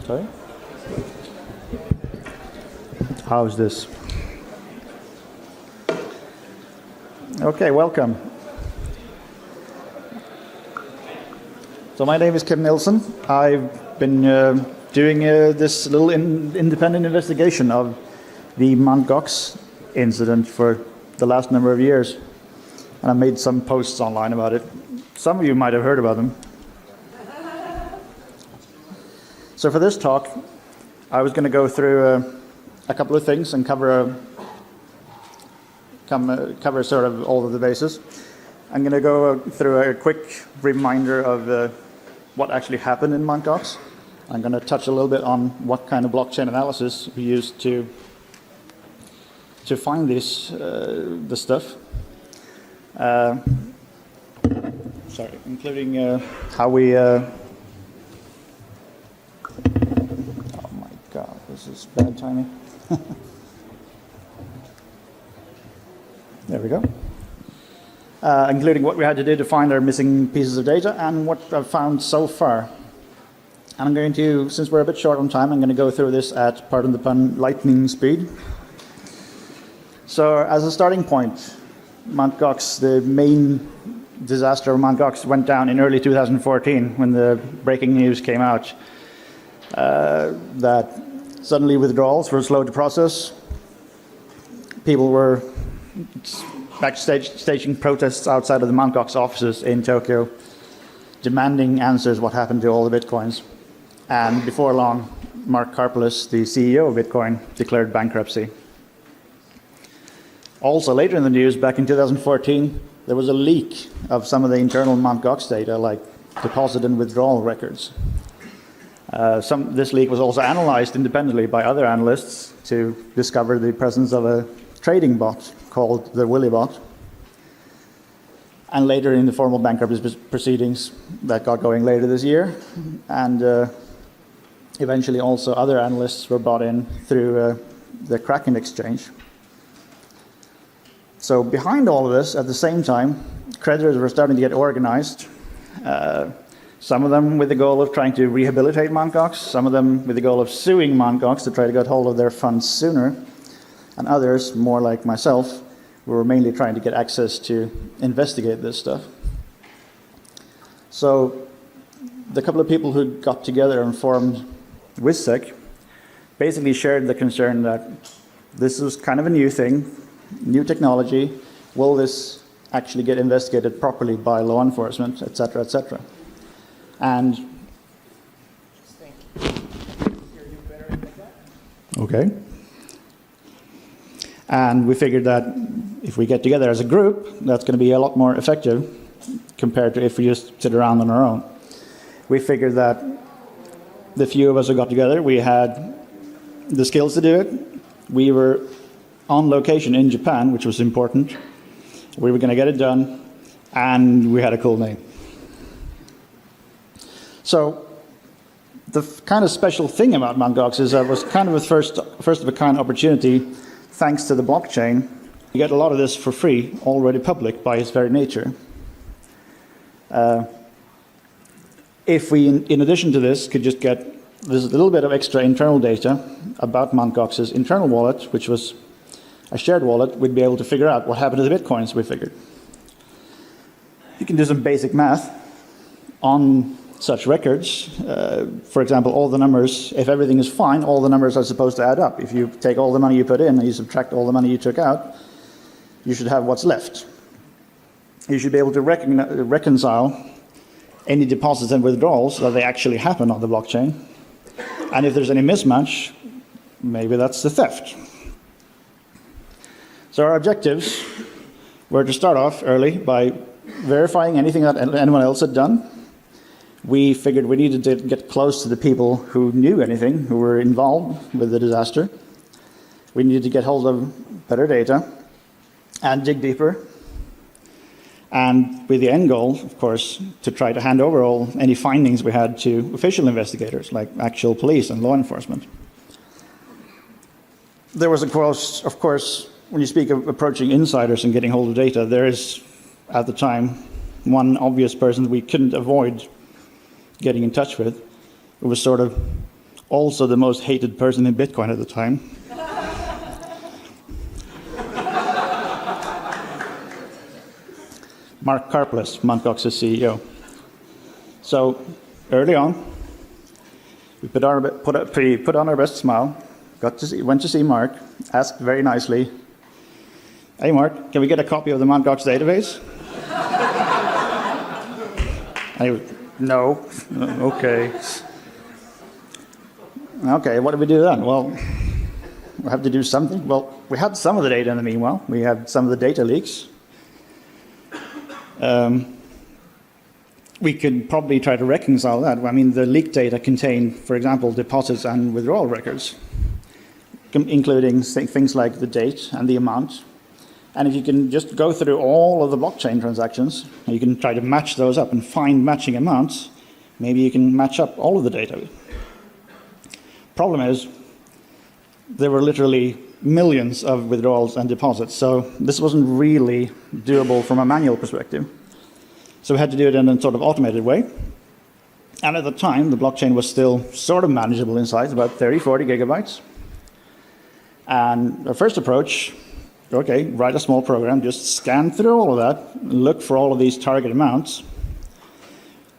Sorry? How's this? Okay, welcome. So my name is Nilsson. I've been doing this little independent investigation of the MtGox incident for the last number of years. And I made some posts online about it. Some of you might have heard about them. So for this talk, I was going to go through a couple of things and cover sort of all of the bases. I'm going to go through a quick reminder of what actually happened in MtGox. I'm going to touch a little bit on what kind of blockchain analysis we used to find this stuff. Including how we. Oh my God, this is bad timing. There we go. Including what we had to do to find our missing pieces of data and what I've found so far. And I'm going to, since we're a bit short on time, I'm going to go through this at, pardon the pun, lightning speed. So as a starting point, MtGox, the main disaster of MtGox went down in early 2014 when the breaking news came out that suddenly withdrawals were slow to process. People were staging protests outside of the MtGox offices in Tokyo, demanding answers what happened to all the bitcoins. And before long, Mark Karpeles, the CEO of Bitcoin, declared bankruptcy. Also later in the news, back in 2014, there was a leak of some of the internal MtGox data, like deposit and withdrawal records. This leak was also analyzed independently by other analysts to discover the presence of a trading bot called the Willy bot. And later in the formal bankruptcy proceedings that got going later this year. And eventually also other analysts were brought in through the Kraken exchange. So behind all of this, at the same time, creditors were starting to get organized. Some of them with the goal of trying to rehabilitate MtGox, some of them with the goal of suing MtGox to try to get hold of their funds sooner, and others, more like myself, were mainly trying to get access to investigate this stuff. So the couple of people who got together and formed WizSec basically shared the concern that this was kind of a new thing, new technology. Will this actually get investigated properly by law enforcement, et cetera, et cetera? And okay. And we figured that if we get together as a group, that's going to be a lot more effective compared to if we just sit around on our own. We figured that the few of us who got together, we had the skills to do it. We were on location in Japan, which was important. We were going to get it done, and we had a cool name. So the kind of special thing about MtGox is that it was kind of a first of a kind opportunity, thanks to the blockchain. You get a lot of this for free, already public by its very nature. If we, in addition to this, could just get this little bit of extra internal data about MtGox's internal wallet, which was a shared wallet, we'd be able to figure out what happened to the bitcoins, we figured. You can do some basic math on such records. For example, all the numbers, if everything is fine, all the numbers are supposed to add up. If you take all the money you put in and you subtract all the money you took out, you should have what's left. You should be able to reconcile any deposits and withdrawals that they actually happen on the blockchain. And if there's any mismatch, maybe that's the theft. So our objectives were to start off early by verifying anything that anyone else had done. We figured we needed to get close to the people who knew anything, who were involved with the disaster. We needed to get hold of better data and dig deeper. And with the end goal, of course, to try to hand over any findings we had to official investigators, like actual police and law enforcement. There was, of course, when you speak of approaching insiders and getting hold of data, there is, at the time, one obvious person we couldn't avoid getting in touch with. It was sort of also the most hated person in Bitcoin at the time. Mark Karplus, MtGox's CEO. So early on, we put on our best smile, went to see Mark, asked very nicely, "Hey Mark, can we get a copy of the MtGox database?" And he was, "No." Okay. Okay, what do we do then? Well, we have to do something. Well, we had some of the data in the meanwhile. We had some of the data leaks. We could probably try to reconcile that. I mean, the leaked data contained, for example, deposits and withdrawal records, including things like the date and the amount. And if you can just go through all of the blockchain transactions, you can try to match those up and find matching amounts, maybe you can match up all of the data. Problem is, there were literally millions of withdrawals and deposits, so this wasn't really doable from a manual perspective. So we had to do it in a sort of automated way. And at the time, the blockchain was still sort of manageable in size, about 30, 40 gigabytes. And our first approach, okay, write a small program, just scan through all of that, look for all of these target amounts.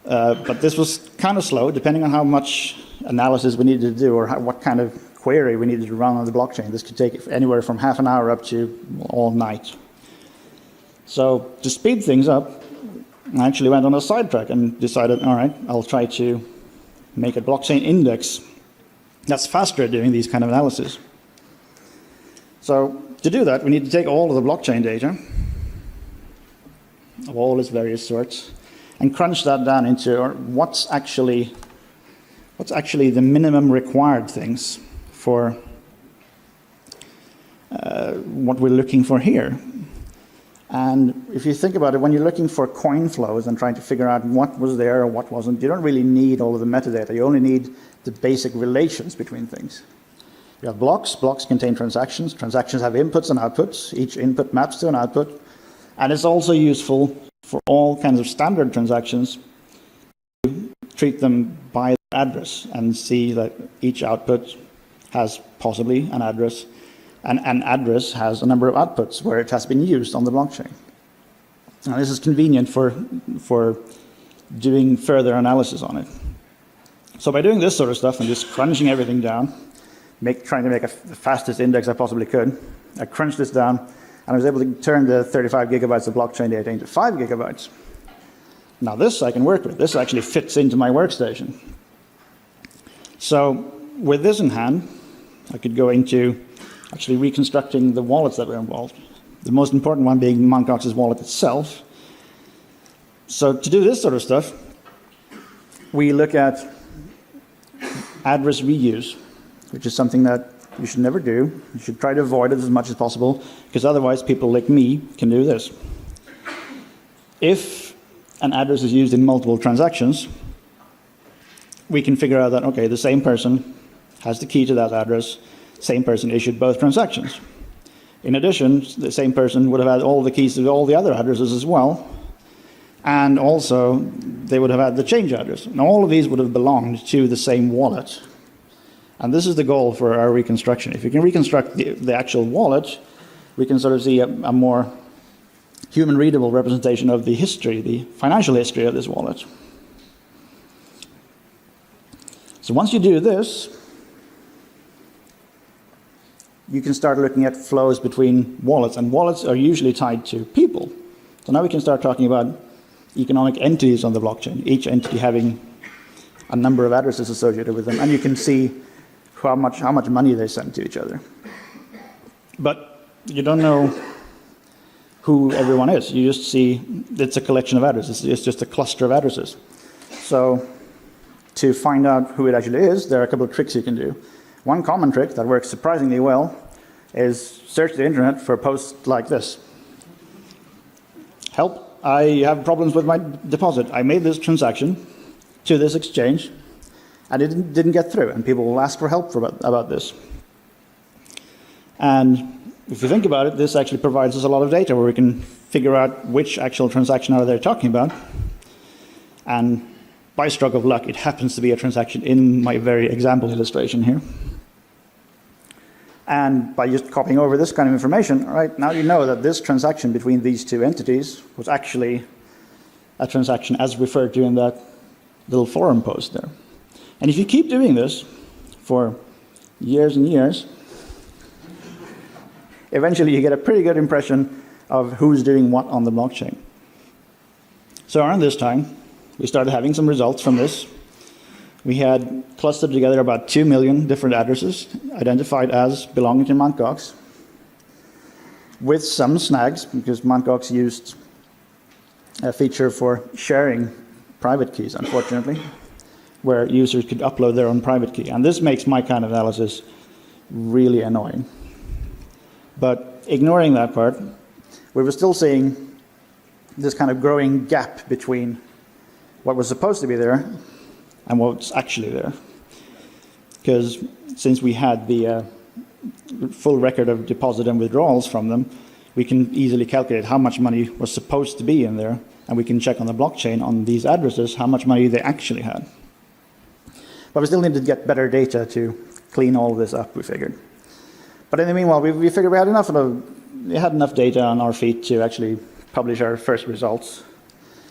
But this was kind of slow, depending on how much analysis we needed to do or what kind of query we needed to run on the blockchain. This could take anywhere from half an hour up to all night. So to speed things up, I actually went on a sidetrack and decided, all right, I'll try to make a blockchain index that's faster at doing these kind of analysis. So to do that, we need to take all of the blockchain data of all its various sorts and crunch that down into what's actually the minimum required things for what we're looking for here. And if you think about it, when you're looking for coin flows and trying to figure out what was there or what wasn't, you don't really need all of the metadata. You only need the basic relations between things. You have blocks. Blocks contain transactions. Transactions have inputs and outputs. Each input maps to an output. And it's also useful for all kinds of standard transactions to treat them by address and see that each output has possibly an address, and an address has a number of outputs where it has been used on the blockchain. Now, this is convenient for doing further analysis on it. So by doing this sort of stuff and just crunching everything down, trying to make the fastest index I possibly could, I crunched this down, and I was able to turn the 35 gigabytes of blockchain data into 5 gigabytes. Now this I can work with. This actually fits into my workstation. So with this in hand, I could go into actually reconstructing the wallets that were involved. The most important one being MtGox's wallet itself. So to do this sort of stuff, we look at address reuse, which is something that you should never do. You should try to avoid it as much as possible, because otherwise people like me can do this. If an address is used in multiple transactions, we can figure out that, okay, the same person has the key to that address, same person issued both transactions. In addition, the same person would have had all the keys to all the other addresses as well, and also they would have had the change address. And all of these would have belonged to the same wallet. And this is the goal for our reconstruction. If you can reconstruct the actual wallet, we can sort of see a more human readable representation of the history, the financial history of this wallet. So once you do this, you can start looking at flows between wallets, and wallets are usually tied to people. So now we can start talking about economic entities on the blockchain, each entity having a number of addresses associated with them, and you can see how much money they send to each other. But you don't know who everyone is. You just see it's a collection of addresses. It's just a cluster of addresses. So to find out who it actually is, there are a couple of tricks you can do. One common trick that works surprisingly well is search the internet for posts like this. Help, I have problems with my deposit. I made this transaction to this exchange, and it didn't get through, and people will ask for help about this. And if you think about it, this actually provides us a lot of data where we can figure out which actual transaction are they talking about. And by stroke of luck, it happens to be a transaction in my very example illustration here. And by just copying over this kind of information, all right, now you know that this transaction between these two entities was actually a transaction as referred to in that little forum post there. And if you keep doing this for years and years, eventually you get a pretty good impression of who's doing what on the blockchain. So around this time, we started having some results from this. We had clustered together about 2 million different addresses identified as belonging to MtGox, with some snags, because MtGox used a feature for sharing private keys, unfortunately, where users could upload their own private key. And this makes my kind of analysis really annoying. But ignoring that part, we were still seeing this kind of growing gap between what was supposed to be there and what's actually there. Because since we had the full record of deposit and withdrawals from them, we can easily calculate how much money was supposed to be in there, and we can check on the blockchain on these addresses how much money they actually had. But we still needed to get better data to clean all of this up, we figured. But in the meanwhile, we figured we had enough data on our feet to actually publish our first results.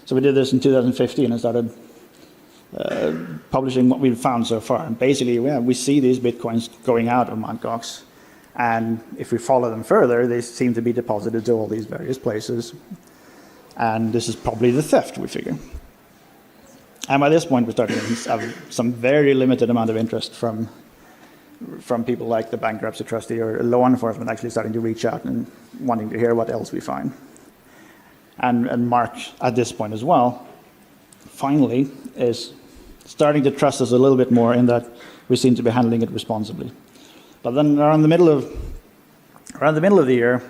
So we did this in 2015 and started publishing what we've found so far. And basically, we see these bitcoins going out of MtGox. And if we follow them further, they seem to be deposited to all these various places. And this is probably the theft, we figure. And by this point, we're starting to have some very limited amount of interest from people like the bankruptcy trustee or law enforcement actually starting to reach out and wanting to hear what else we find. And Mark, at this point as well, finally is starting to trust us a little bit more in that we seem to be handling it responsibly. But then around the middle of the year,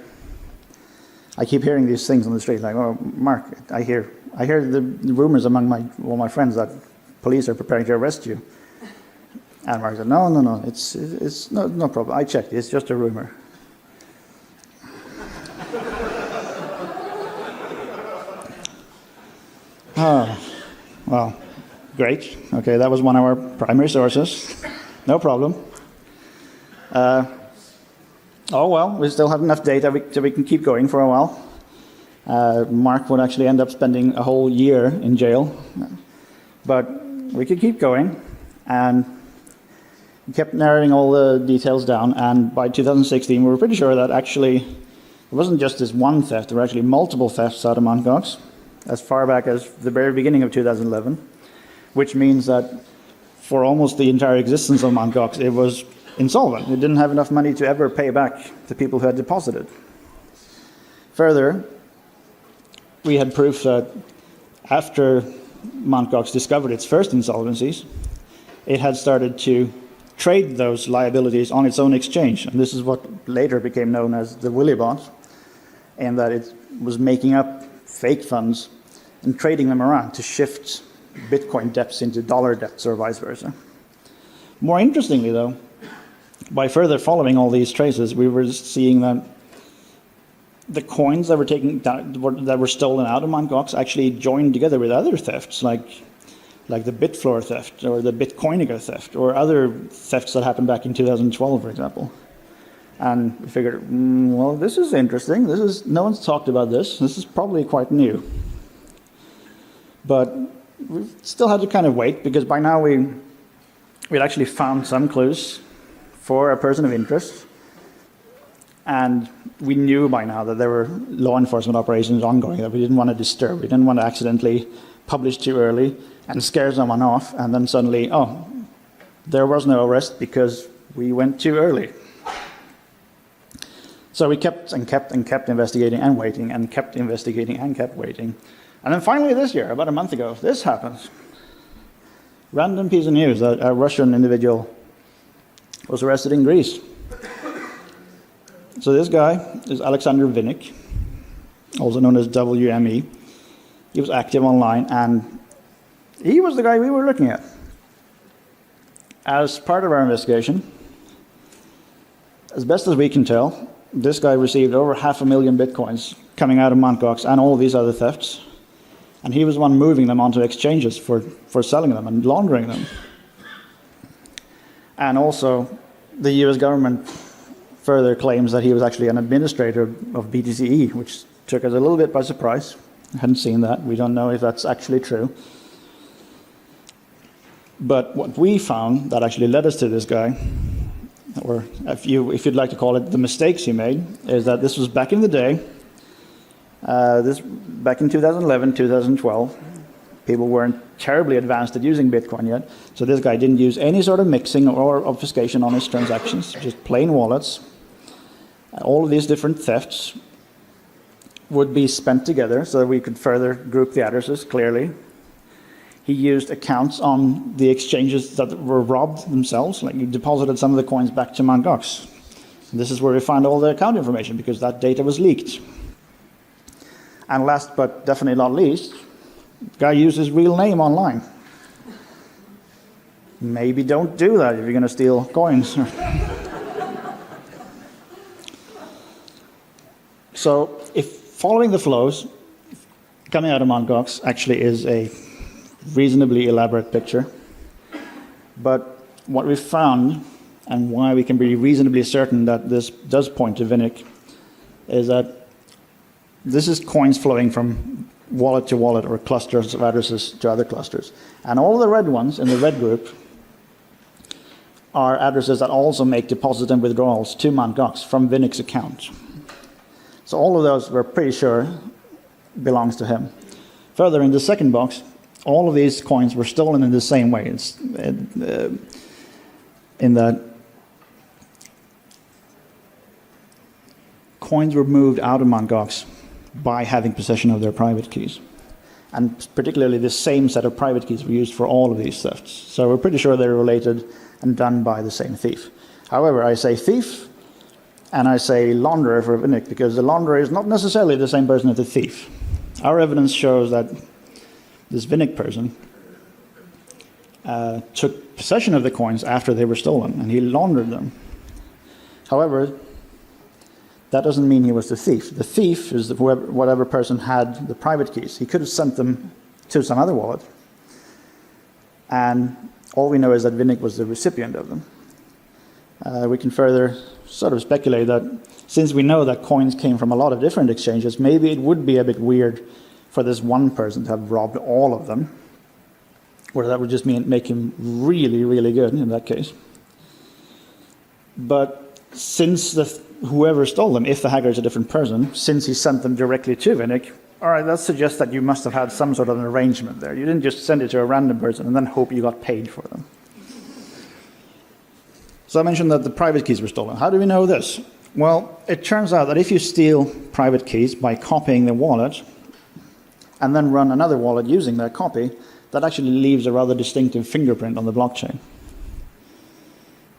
I keep hearing these things on the street, like, "Oh, Mark, I hear the rumors among all my friends that police are preparing to arrest you." And Mark said, "No, it's no problem. I checked. It's just a rumor." Well, great. Okay, that was one of our primary sources. No problem. We still have enough data so we can keep going for a while. Mark would actually end up spending a whole year in jail. But we could keep going, and we kept narrowing all the details down, and by 2016 we were pretty sure that actually it wasn't just this one theft, there were actually multiple thefts out of MtGox, as far back as the very beginning of 2011, which means that for almost the entire existence of MtGox, it was insolvent. It didn't have enough money to ever pay back the people who had deposited. Further, we had proof that after MtGox discovered its first insolvencies, it had started to trade those liabilities on its own exchange. And this is what later became known as the Willy bot, and that it was making up fake funds and trading them around to shift Bitcoin debts into dollar debts or vice versa. More interestingly, though, by further following all these traces, we were seeing that the coins that were stolen out of MtGox actually joined together with other thefts, like the Bitfloor theft or the Bitcoiniger theft or other thefts that happened back in 2012, for example. And we figured, well, this is interesting. No one's talked about this. This is probably quite new. But we still had to kind of wait, because by now we'd actually found some clues for a person of interest. And we knew by now that there were law enforcement operations ongoing that we didn't want to disturb. We didn't want to accidentally publish too early and scare someone off, and then suddenly, there was no arrest because we went too early. So we kept investigating and waiting, and kept investigating and kept waiting. And then finally this year, about a month ago, this happens. Random piece of news that a Russian individual was arrested in Greece. So this guy is Alexander Vinnik, also known as WME. He was active online, and he was the guy we were looking at. As part of our investigation, as best as we can tell, this guy received over 500,000 bitcoins coming out of MtGox and all these other thefts. And he was the one moving them onto exchanges for selling them and laundering them. And also, the US government further claims that he was actually an administrator of BTCE, which took us a little bit by surprise. I hadn't seen that. We don't know if that's actually true. But what we found that actually led us to this guy, or if you'd like to call it the mistakes he made, is that this was back in the day, back in 2011, 2012. People weren't terribly advanced at using Bitcoin yet, so this guy didn't use any sort of mixing or obfuscation on his transactions, just plain wallets. All of these different thefts would be spent together so that we could further group the addresses clearly. He used accounts on the exchanges that were robbed themselves, like he deposited some of the coins back to MtGox. This is where we find all the account information because that data was leaked. And last but definitely not least, the guy used his real name online. Maybe don't do that if you're going to steal coins. So if following the flows coming out of MtGox actually is a reasonably elaborate picture, but what we found and why we can be reasonably certain that this does point to Vinnik is that this is coins flowing from wallet to wallet or clusters of addresses to other clusters. And all the red ones in the red group are addresses that also make deposits and withdrawals to MtGox from Vinnik's account. So all of those we're pretty sure belongs to him. Further, in the second box, all of these coins were stolen in the same way. It's in that coins were moved out of MtGox by having possession of their private keys. And particularly the same set of private keys were used for all of these thefts. So we're pretty sure they're related and done by the same thief. However, I say thief and I say launderer for Vinnik because the launderer is not necessarily the same person as the thief. Our evidence shows that this Vinnik person took possession of the coins after they were stolen and he laundered them. However, that doesn't mean he was the thief. The thief is whatever person had the private keys. He could have sent them to some other wallet. And all we know is that Vinnik was the recipient of them. We can further sort of speculate that since we know that coins came from a lot of different exchanges, maybe it would be a bit weird for this one person to have robbed all of them. Or that would just make him really, really good in that case. But since whoever stole them, if the hacker is a different person, since he sent them directly to Vinnik, all right, that suggests that you must have had some sort of an arrangement there. You didn't just send it to a random person and then hope you got paid for them. So I mentioned that the private keys were stolen. How do we know this? Well, it turns out that if you steal private keys by copying the wallet and then run another wallet using that copy, that actually leaves a rather distinctive fingerprint on the blockchain.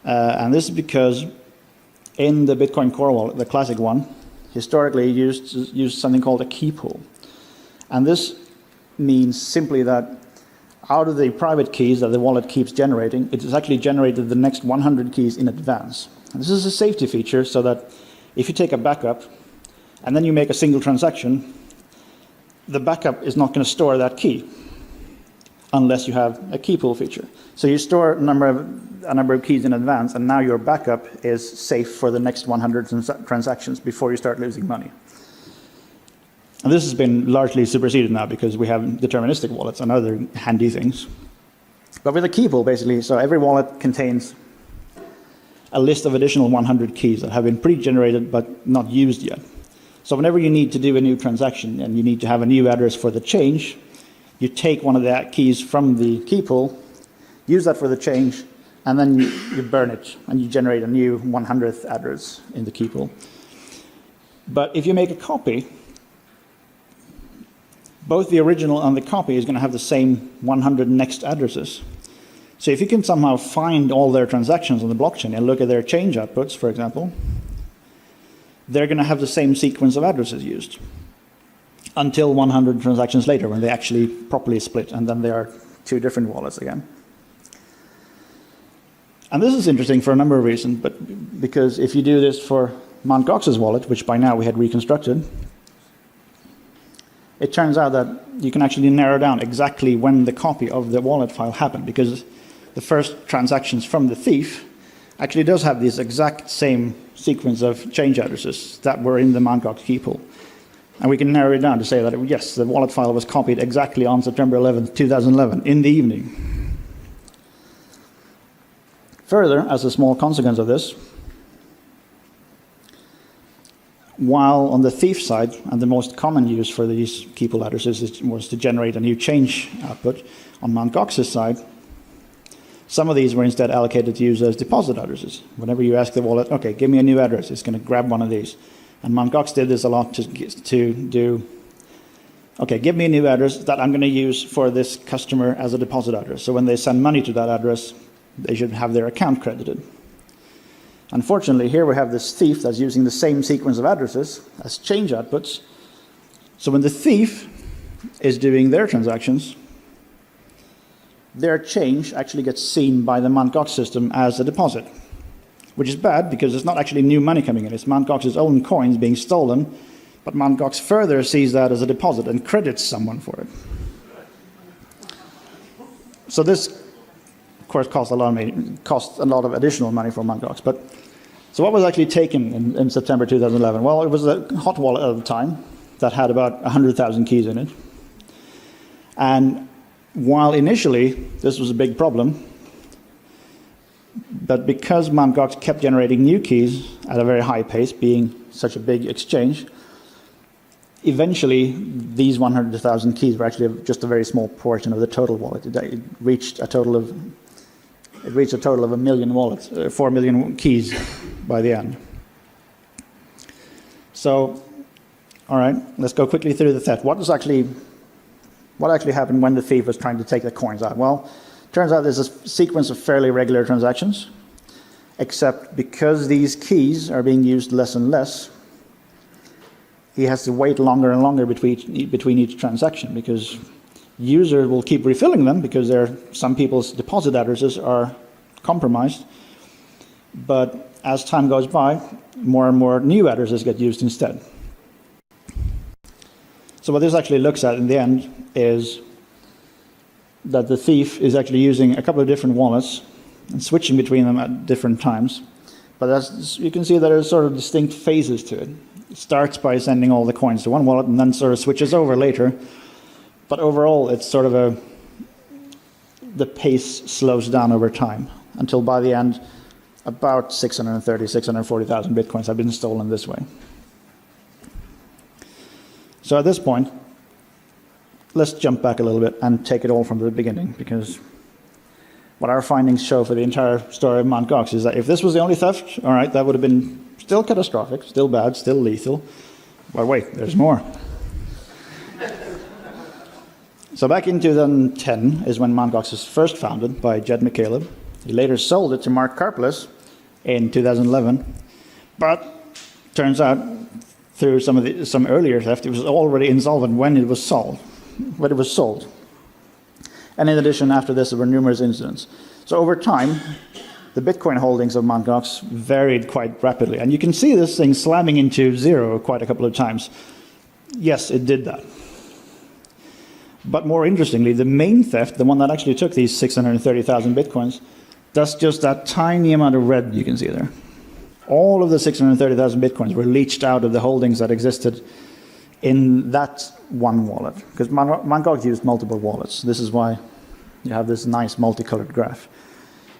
And this is because in the Bitcoin Core wallet, the classic one, historically used something called a key pool. And this means simply that out of the private keys that the wallet keeps generating, it has actually generated the next 100 keys in advance. And this is a safety feature so that if you take a backup and then you make a single transaction, the backup is not going to store that key unless you have a key pool feature. So you store a number of keys in advance, and now your backup is safe for the next 100 transactions before you start losing money. And this has been largely superseded now because we have deterministic wallets and other handy things. But with a key pool, basically, so every wallet contains a list of additional 100 keys that have been pre-generated but not used yet. So whenever you need to do a new transaction and you need to have a new address for the change, you take one of the keys from the key pool, use that for the change, and then you burn it, and you generate a new 100th address in the key pool. But if you make a copy, both the original and the copy is going to have the same 100 next addresses. So if you can somehow find all their transactions on the blockchain and look at their change outputs, for example, they're going to have the same sequence of addresses used until 100 transactions later when they actually properly split, and then they are two different wallets again. And this is interesting for a number of reasons, but because if you do this for MtGox's wallet, which by now we had reconstructed, it turns out that you can actually narrow down exactly when the copy of the wallet file happened, because the first transactions from the thief actually does have this exact same sequence of change addresses that were in the MtGox key pool. And we can narrow it down to say that, yes, the wallet file was copied exactly on September 11th, 2011, in the evening. Further, as a small consequence of this, while on the thief side, and the most common use for these key pool addresses was to generate a new change output, on MtGox's side, some of these were instead allocated to use as deposit addresses. Whenever you ask the wallet, okay, give me a new address, it's going to grab one of these. And MtGox did this a lot to do, okay, give me a new address that I'm going to use for this customer as a deposit address. So when they send money to that address, they should have their account credited. Unfortunately, here we have this thief that's using the same sequence of addresses as change outputs. So when the thief is doing their transactions, their change actually gets seen by the MtGox system as a deposit, which is bad because it's not actually new money coming in. It's MtGox's own coins being stolen, but MtGox further sees that as a deposit and credits someone for it. So this, of course, cost a lot of additional money for MtGox. But so what was actually taken in September 2011? Well, it was a hot wallet at the time that had about 100,000 keys in it. And while initially this was a big problem, but because MtGox kept generating new keys at a very high pace, being such a big exchange, eventually these 100,000 keys were actually just a very small portion of the total wallet. It reached a total of 1 million wallets, 4 million keys by the end. So, all right, let's go quickly through the theft. What actually happened when the thief was trying to take the coins out? Well, turns out there's a sequence of fairly regular transactions, except because these keys are being used less and less, he has to wait longer and longer between each transaction, because users will keep refilling them because some people's deposit addresses are compromised. But as time goes by, more and more new addresses get used instead. So what this actually looks at in the end is that the thief is actually using a couple of different wallets and switching between them at different times. But you can see that there's sort of distinct phases to it. It starts by sending all the coins to one wallet and then sort of switches over later. But overall, it's sort of the pace slows down over time until by the end, about 640,000 bitcoins have been stolen this way. So at this point, let's jump back a little bit and take it all from the beginning, because what our findings show for the entire story of MtGox is that if this was the only theft, all right, that would have been still catastrophic, still bad, still lethal. But wait, there's more. So back in 2010 is when MtGox was first founded by Jed McCaleb. He later sold it to Mark Karplus in 2011. But turns out, through some earlier theft, it was already insolvent when it was sold. And in addition, after this, there were numerous incidents. So over time, the Bitcoin holdings of MtGox varied quite rapidly. And you can see this thing slamming into zero quite a couple of times. Yes, it did that. But more interestingly, the main theft, the one that actually took these 630,000 Bitcoins, does just that tiny amount of red you can see there. All of the 630,000 Bitcoins were leached out of the holdings that existed in that one wallet. Because MtGox used multiple wallets. This is why you have this nice multicolored graph.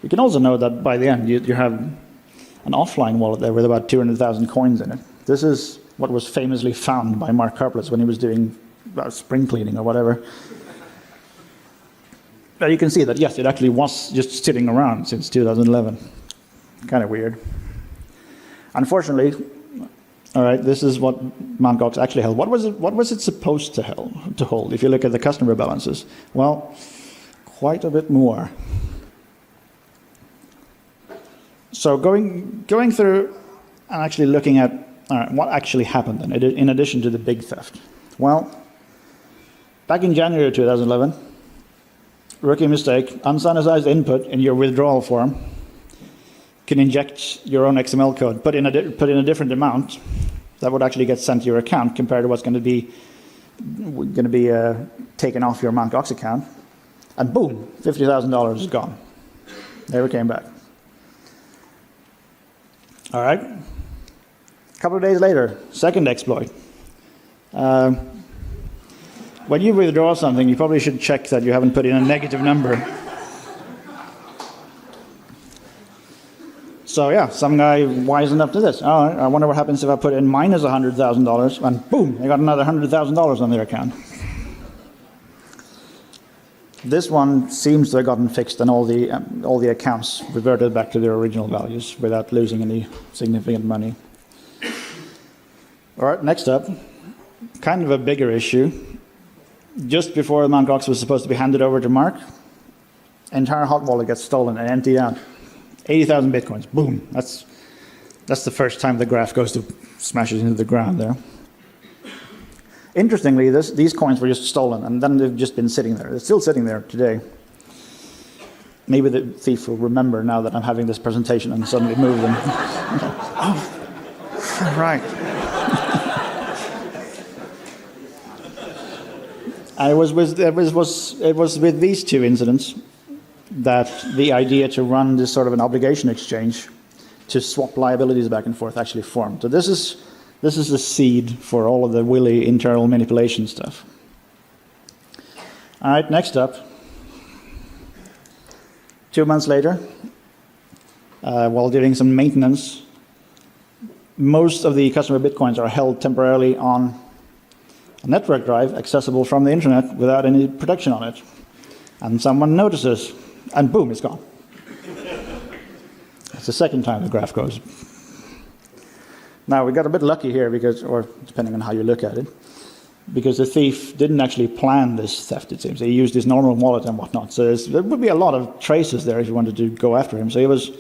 You can also know that by the end, you have an offline wallet there with about 200,000 coins in it. This is what was famously found by Mark Karplus when he was doing spring cleaning or whatever. But you can see that, yes, it actually was just sitting around since 2011. Kind of weird. Unfortunately, all right, this is what MtGox actually held. What was it supposed to hold? If you look at the customer balances, well, quite a bit more. So going through and actually looking at what actually happened then, in addition to the big theft. Well, back in January 2011, rookie mistake, unsanitized input in your withdrawal form can inject your own XML code, put in a different amount that would actually get sent to your account compared to what's going to be going to be taken off your MtGox account, and boom, $50,000 is gone. Never came back. All right. A couple of days later, second exploit. When you withdraw something, you probably should check that you haven't put in a negative number. So yeah, some guy wising up to this. Oh, I wonder what happens if I put in minus $100,000, and boom, they got another $100,000 on their account. This one seems to have gotten fixed, and all the accounts reverted back to their original values without losing any significant money. All right, next up, kind of a bigger issue. Just before the MtGox was supposed to be handed over to Mark, entire hot wallet gets stolen and emptied out. 80,000 bitcoins, boom. That's the first time the graph goes to smashes into the ground there. Interestingly, these coins were just stolen, and then they've just been sitting there. They're still sitting there today. Maybe the thief will remember now that I'm having this presentation and suddenly move them. Oh, right. And it was with these two incidents that the idea to run this sort of an obligation exchange to swap liabilities back and forth actually formed. So this is the seed for all of the willy internal manipulation stuff. All right, next up. 2 months later, while doing some maintenance, most of the customer bitcoins are held temporarily on a network drive accessible from the internet without any protection on it. And someone notices, and boom, it's gone. It's the second time the graph goes. Now, we got a bit lucky here because, or depending on how you look at it, because the thief didn't actually plan this theft, it seems. He used his normal wallet and whatnot. So there would be a lot of traces there if you wanted to go after him. So he was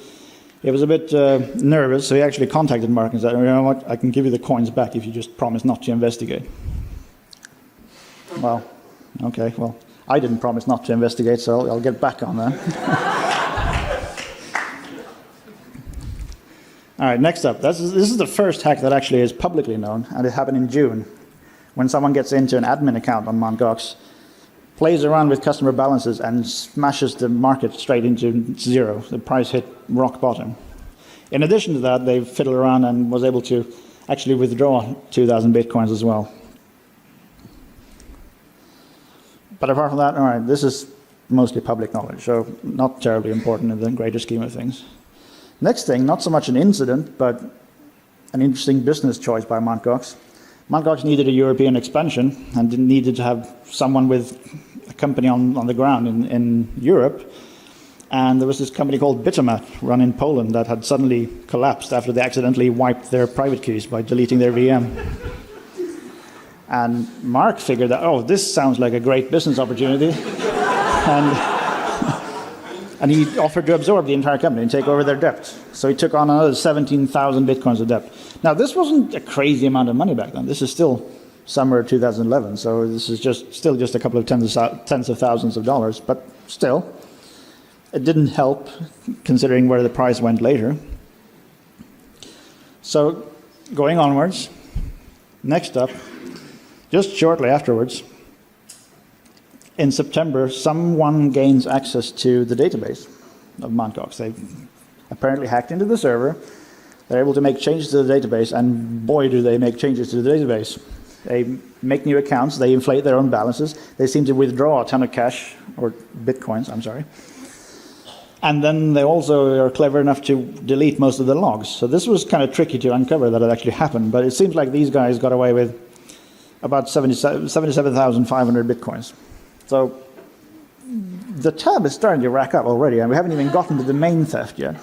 a bit nervous, so he actually contacted Mark and said, you know what, I can give you the coins back if you just promise not to investigate. Well, okay, well, I didn't promise not to investigate, so I'll get back on that. All right, next up. This is the first hack that actually is publicly known, and it happened in June, when someone gets into an admin account on MtGox, plays around with customer balances, and smashes the market straight into zero. The price hit rock bottom. In addition to that, they fiddled around and was able to actually withdraw 2,000 bitcoins as well. But apart from that, all right, this is mostly public knowledge, so not terribly important in the greater scheme of things. Next thing, not so much an incident, but an interesting business choice by MtGox. MtGox needed a European expansion and needed to have someone with a company on the ground in Europe. And there was this company called Bittermat run in Poland that had suddenly collapsed after they accidentally wiped their private keys by deleting their VM. And Mark figured that, oh, this sounds like a great business opportunity. And he offered to absorb the entire company and take over their debt. So he took on another 17,000 bitcoins of debt. Now, this wasn't a crazy amount of money back then. This is still summer 2011, so this is still just a couple of tens of thousands of dollars. But still, it didn't help, considering where the price went later. So, going onwards, next up, just shortly afterwards, in September, someone gains access to the database of MtGox. They've apparently hacked into the server. They're able to make changes to the database, and boy, do they make changes to the database. They make new accounts, they inflate their own balances, they seem to withdraw a ton of cash, or bitcoins, I'm sorry. And then they also are clever enough to delete most of the logs. So this was kind of tricky to uncover that it actually happened, but it seems like these guys got away with about 77,500 bitcoins. So the tab is starting to rack up already, and we haven't even gotten to the main theft yet.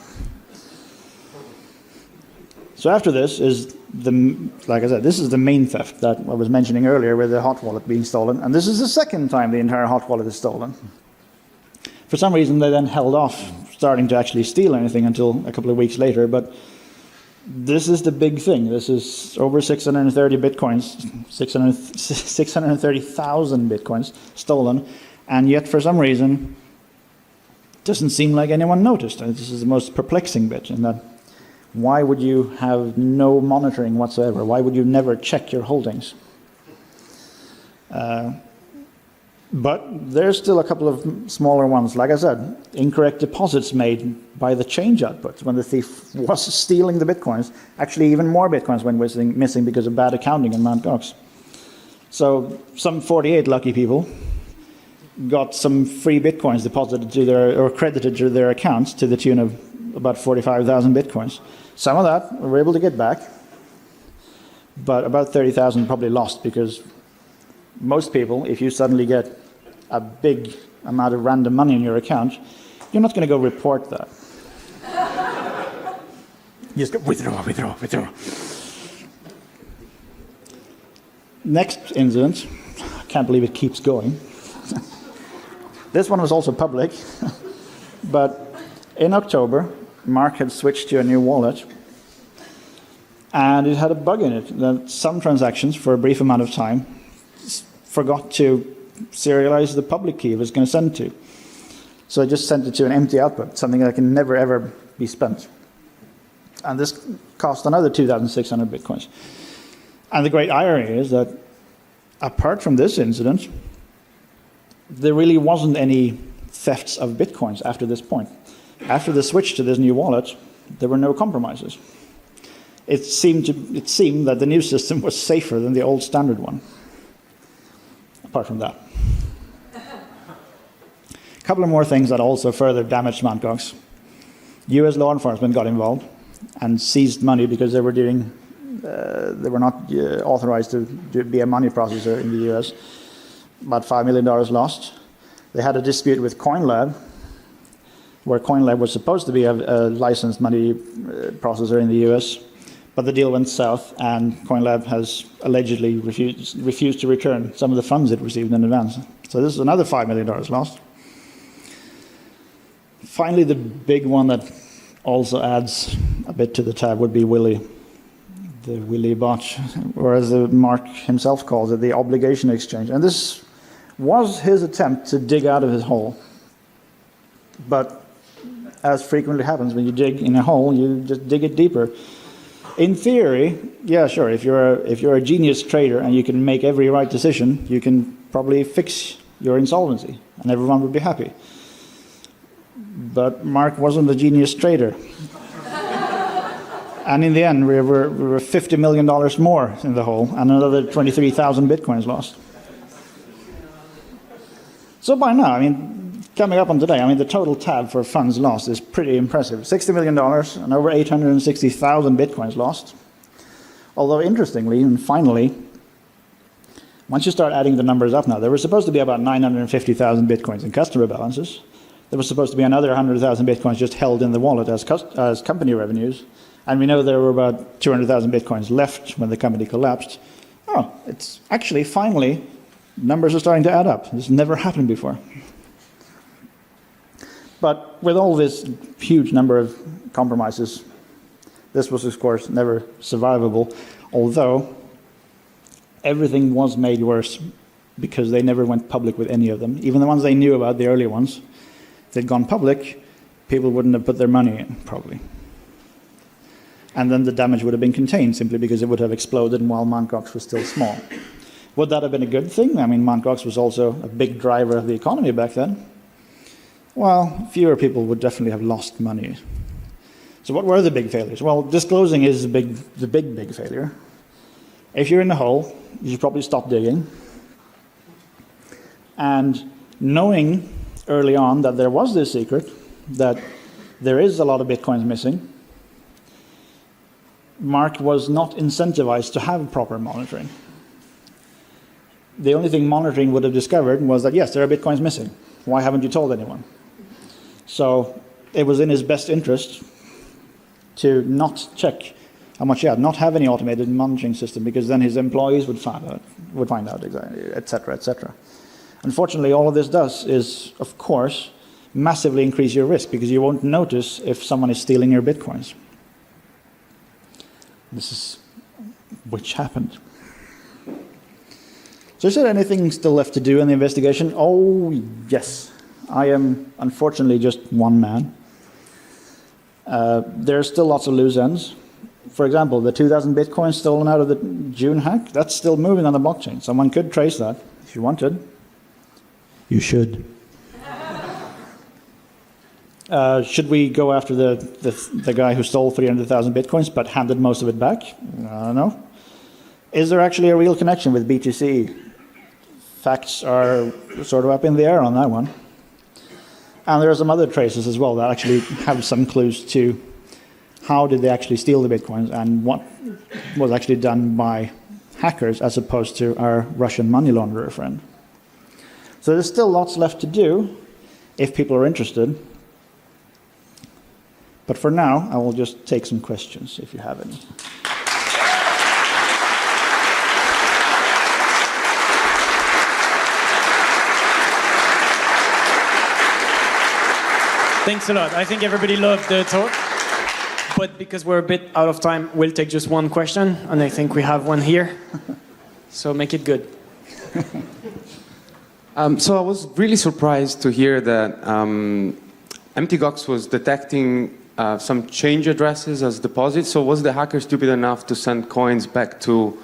So after this is like I said, this is the main theft that I was mentioning earlier with the hot wallet being stolen, and this is the second time the entire hot wallet is stolen. For some reason, they then held off starting to actually steal anything until a couple of weeks later, but this is the big thing. This is over 630 bitcoins, 630,000 bitcoins stolen, and yet for some reason, it doesn't seem like anyone noticed. And this is the most perplexing bit, in that why would you have no monitoring whatsoever? Why would you never check your holdings? But there's still a couple of smaller ones. Like I said, incorrect deposits made by the change output when the thief was stealing the bitcoins. Actually, even more bitcoins went missing because of bad accounting in MtGox. So some 48 lucky people got some free bitcoins deposited to their, or credited to their accounts to the tune of about 45,000 bitcoins. Some of that we were able to get back, but about 30,000 probably lost, because most people, if you suddenly get a big amount of random money in your account, you're not going to go report that. You just go withdraw, withdraw, withdraw. Next incident, I can't believe it keeps going. This one was also public, but in October, Mark had switched to a new wallet, and it had a bug in it that some transactions, for a brief amount of time, forgot to serialize the public key it was going to send to. So I just sent it to an empty output, something that can never ever be spent. And this cost another 2,600 bitcoins. And the great irony is that apart from this incident, there really wasn't any thefts of bitcoins after this point. After the switch to this new wallet, there were no compromises. It seemed that the new system was safer than the old standard one. Apart from that. A couple of more things that also further damaged MtGox. US law enforcement got involved and seized money because they were not authorized to be a money processor in the US. About $5 million lost. They had a dispute with CoinLab, where CoinLab was supposed to be a licensed money processor in the US, but the deal went south, and CoinLab has allegedly refused to return some of the funds it received in advance. So this is another $5 million lost. Finally, the big one that also adds a bit to the tab would be Willy. The Willy bot, or as Mark himself calls it, the obligation exchange. And this was his attempt to dig out of his hole. But as frequently happens when you dig in a hole, you just dig it deeper. In theory, yeah, sure, if you're a genius trader and you can make every right decision, you can probably fix your insolvency and everyone would be happy. But Mark wasn't a genius trader. And in the end, we were $50 million more in the hole, and another 23,000 bitcoins lost. So by now, I mean, coming up on today, I mean, the total tab for funds lost is pretty impressive. $60 million and over 860,000 bitcoins lost. Although interestingly, and finally, once you start adding the numbers up now, there were supposed to be about 950,000 bitcoins in customer balances. There was supposed to be another 100,000 bitcoins just held in the wallet as company revenues. And we know there were about 200,000 bitcoins left when the company collapsed. Oh, it's actually, finally, numbers are starting to add up. This never happened before. But with all this huge number of compromises, this was, of course, never survivable, although everything was made worse because they never went public with any of them. Even the ones they knew about, the early ones, if they'd gone public, people wouldn't have put their money in, probably. And then the damage would have been contained simply because it would have exploded while MtGox was still small. Would that have been a good thing? I mean, MtGox was also a big driver of the economy back then. Well, fewer people would definitely have lost money. So what were the big failures? Well, disclosing is the big failure. If you're in the hole, you should probably stop digging. And knowing early on that there was this secret, that there is a lot of bitcoins missing, Mark was not incentivized to have proper monitoring. The only thing monitoring would have discovered was that, yes, there are bitcoins missing. Why haven't you told anyone? So it was in his best interest to not check how much he had, not have any automated monitoring system, because then his employees would find out, exactly, et cetera, et cetera. Unfortunately, all of this does is, of course, massively increase your risk, because you won't notice if someone is stealing your bitcoins. This is which happened. So is there anything still left to do in the investigation? Oh, yes. I am, unfortunately, just one man. There are still lots of loose ends. For example, the 2,000 bitcoins stolen out of the June hack, that's still moving on the blockchain. Someone could trace that. if you wanted. You should. Should we go after the guy who stole 300,000 bitcoins but handed most of it back? I don't know. Is there actually a real connection with BTC? Facts are sort of up in the air on that one. And there are some other traces as well that actually have some clues to how did they actually steal the bitcoins and what was actually done by hackers as opposed to our Russian money launderer friend. So there's still lots left to do if people are interested. But for now, I will just take some questions if you have any. Thanks a lot. I think everybody loved the talk. But because we're a bit out of time, we'll take just one question. And I think we have one here. So make it good. So I was really surprised to hear that MtGox was detecting some change addresses as deposits. So was the hacker stupid enough to send coins back to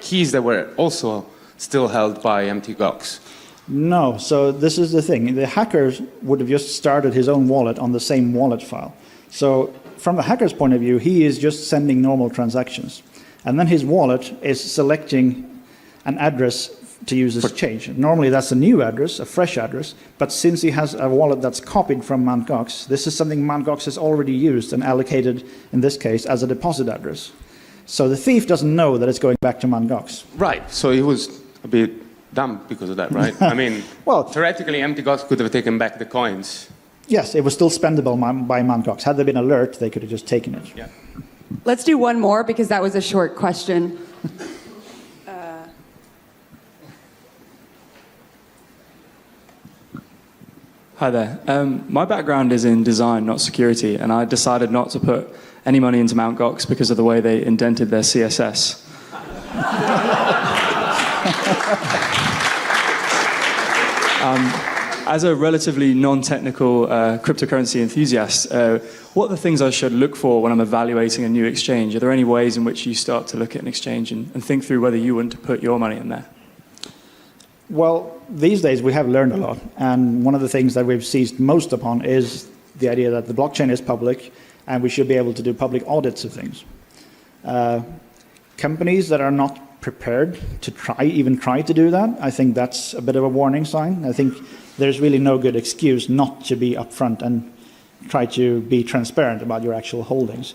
keys that were also still held by MtGox? No, so this is the thing. The hacker would have just started his own wallet on the same wallet file. So from the hacker's point of view, he is just sending normal transactions. And then his wallet is selecting an address to use as change. Normally that's a new address, a fresh address, but since he has a wallet that's copied from MtGox, this is something MtGox has already used and allocated, in this case, as a deposit address. So the thief doesn't know that it's going back to MtGox. Right, so he was a bit dumb because of that, right? I mean, well, theoretically, MtGox could have taken back the coins. Yes, it was still spendable by MtGox. Had there been an alert, they could have just taken it. Yeah. Let's do one more because that was a short question. Hi there. My background is in design, not security, and I decided not to put any money into MtGox because of the way they indented their CSS. As a relatively non-technical cryptocurrency enthusiast, what are the things I should look for when I'm evaluating a new exchange? Are there any ways in which you start to look at an exchange and think through whether you want to put your money in there? Well, these days we have learned a lot, and one of the things that we've seized most upon is the idea that the blockchain is public, and we should be able to do public audits of things. Companies that are not prepared to even try to do that, I think that's a bit of a warning sign. I think there's really no good excuse not to be upfront and try to be transparent about your actual holdings.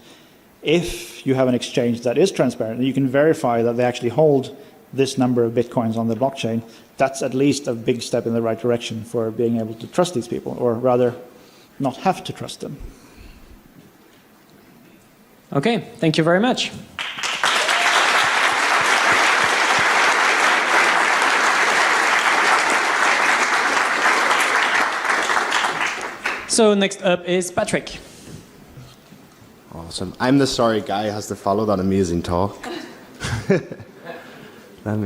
If you have an exchange that is transparent and you can verify that they actually hold this number of bitcoins on the blockchain, that's at least a big step in the right direction for being able to trust these people, or rather not have to trust them. Okay, thank you very much. So next up is Patrick. Awesome. I'm the sorry guy who has to follow that amazing talk.